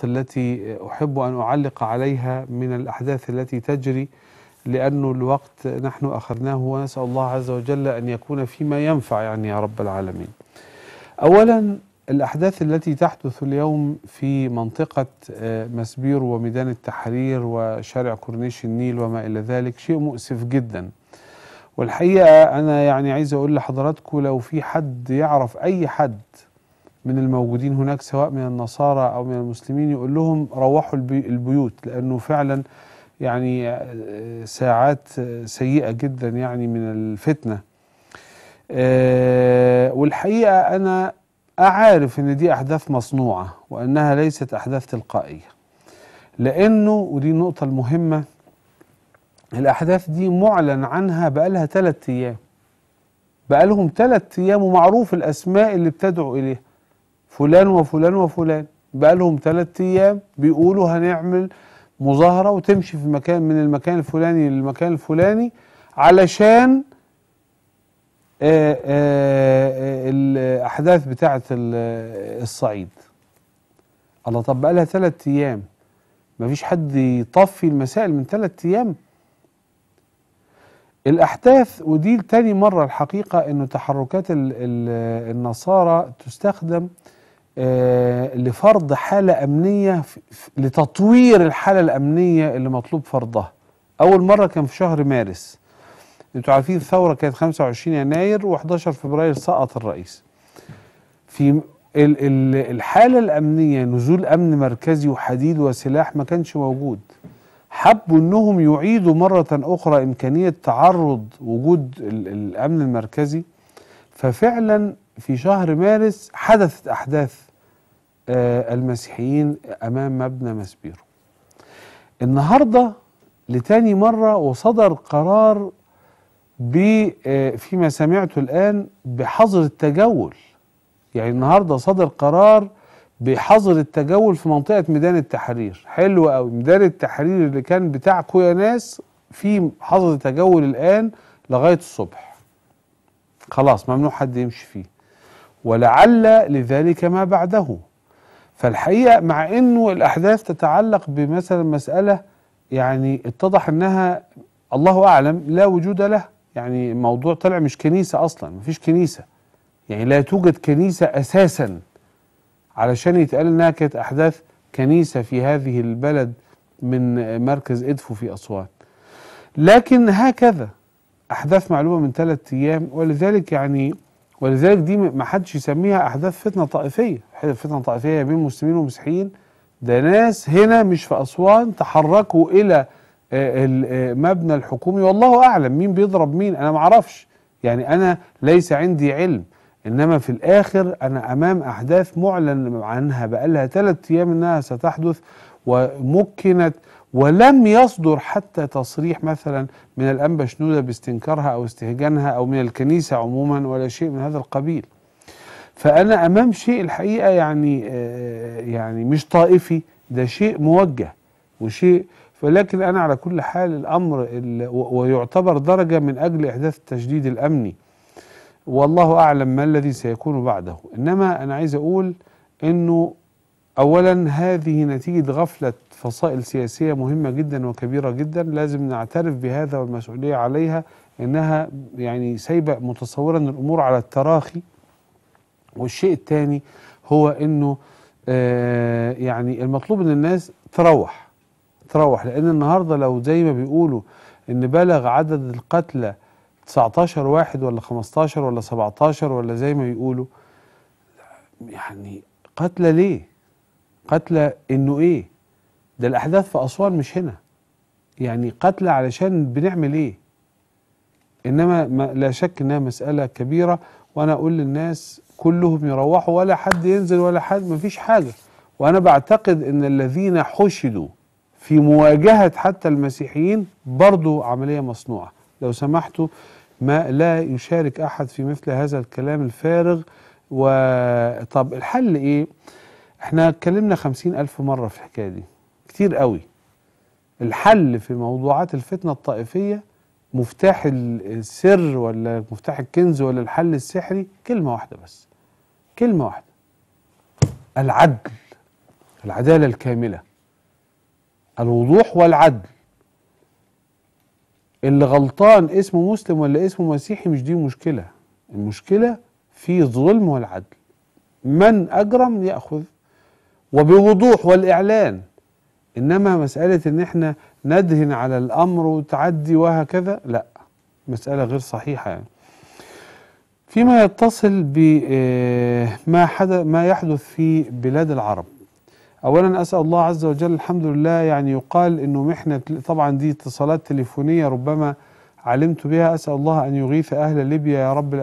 التي أحب أن أعلق عليها من الأحداث التي تجري، لأنه الوقت نحن أخذناه، ونسأل الله عز وجل أن يكون فيما ينفع يعني يا رب العالمين. أولا، الأحداث التي تحدث اليوم في منطقة مسبير وميدان التحرير وشارع كورنيش النيل وما إلى ذلك شيء مؤسف جدا. والحقيقة أنا يعني عايز أقول لحضراتكم، لو في حد يعرف أي حد من الموجودين هناك سواء من النصارى أو من المسلمين يقول لهم روحوا البيوت، لأنه فعلا يعني ساعات سيئة جدا يعني من الفتنة. والحقيقة أنا أعرف أن دي أحداث مصنوعة وأنها ليست أحداث تلقائية، لأنه ودي النقطة المهمة، الأحداث دي معلن عنها بقالها 3 أيام، بقالهم 3 أيام ومعروف الأسماء اللي بتدعو إليها، فلان وفلان وفلان، بقالهم 3 أيام بيقولوا هنعمل مظاهرة وتمشي في مكان من المكان الفلاني للمكان الفلاني علشان الأحداث بتاعة الصعيد. الله، طب بقالها 3 أيام مفيش حد يطفي المسائل من 3 أيام؟ الأحداث، ودي تاني مرة الحقيقة إنه تحركات النصارى تستخدم لفرض حالة أمنية، لتطوير الحالة الأمنية اللي مطلوب فرضها. أول مرة كان في شهر مارس، انتوا عارفين الثورة كانت 25 يناير و11 فبراير سقط الرئيس. في الحالة الأمنية نزول أمن مركزي وحديد وسلاح ما كانش موجود. حبوا أنهم يعيدوا مرة أخرى إمكانية تعرض وجود الأمن المركزي، ففعلا في شهر مارس حدثت أحداث المسيحيين أمام مبنى مسبيرو. النهاردة لتاني مرة وصدر قرار فيما سمعته الآن بحظر التجول. يعني النهاردة صدر قرار بحظر التجول في منطقة ميدان التحرير. حلو قوي، ميدان التحرير اللي كان بتاعكم يا ناس في حظر تجول الآن لغاية الصبح، خلاص ممنوع حد يمشي فيه، ولعل لذلك ما بعده. فالحقيقة مع انه الأحداث تتعلق بمثلا مسألة يعني اتضح انها الله أعلم لا وجود لها، يعني الموضوع طلع مش كنيسة أصلا، مفيش كنيسة، يعني لا توجد كنيسة أساسا علشان يتقال انها كانت أحداث كنيسة في هذه البلد من مركز إدفو في أسوان. لكن هكذا أحداث معلومة من 3 أيام، ولذلك دي ما حدش يسميها أحداث فتنة طائفية. فتنة طائفية بين مسلمين ومسيحيين، ده ناس هنا مش في أسوان تحركوا إلى المبنى الحكومي، والله أعلم مين بيضرب مين، أنا معرفش، يعني أنا ليس عندي علم، إنما في الآخر أنا أمام أحداث معلن عنها بقالها 3 أيام إنها ستحدث، ومكنت ولم يصدر حتى تصريح مثلا من الأنبا شنودة باستنكارها أو استهجانها أو من الكنيسة عموما ولا شيء من هذا القبيل. فأنا أمام شيء الحقيقة يعني مش طائفي، ده شيء موجه وشيء، ولكن أنا على كل حال الأمر ويعتبر درجة من أجل إحداث التشديد الأمني، والله أعلم ما الذي سيكون بعده. إنما أنا عايز أقول إنه أولا هذه نتيجة غفلة فصائل سياسية مهمة جدا وكبيرة جدا، لازم نعترف بهذا والمسؤولية عليها، إنها يعني سايبة متصورة أن الأمور على التراخي. والشيء الثاني هو إنه يعني المطلوب أن الناس تروح، لأن النهاردة لو زي ما بيقولوا إن بلغ عدد القتلى 19 واحد ولا 15 ولا 17 ولا زي ما بيقولوا، يعني قتلى ليه؟ قتلى إنه إيه؟ ده الأحداث في أسوان مش هنا، يعني قتلى علشان بنعمل إيه؟ إنما لا شك إنها مسألة كبيرة، وأنا أقول للناس كلهم يروحوا ولا حد ينزل ولا حد، مفيش حاجة. وأنا بعتقد إن الذين حشدوا في مواجهة حتى المسيحيين برضو عملية مصنوعة. لو سمحتوا ما لا يشارك أحد في مثل هذا الكلام الفارغ. وطب الحل إيه؟ احنا اتكلمنا 50,000 مرة في الحكاية دي، كتير قوي. الحل في موضوعات الفتنة الطائفية، مفتاح السر ولا مفتاح الكنز ولا الحل السحري، كلمة واحدة بس، كلمة واحدة: العدل. العدالة الكاملة، الوضوح والعدل. اللي غلطان اسمه مسلم ولا اسمه مسيحي مش دي مشكلة، المشكلة في الظلم والعدل. من أجرم يأخذ وبوضوح والإعلان. إنما مسألة إن إحنا ندهن على الأمر وتعدي وهكذا، لا، مسألة غير صحيحة يعني. فيما يتصل ما يحدث في بلاد العرب، أولا أسأل الله عز وجل، الحمد لله، يعني يقال إنه محنة، طبعا دي اتصالات تليفونية ربما علمت بها، أسأل الله أن يغيث أهل ليبيا يا رب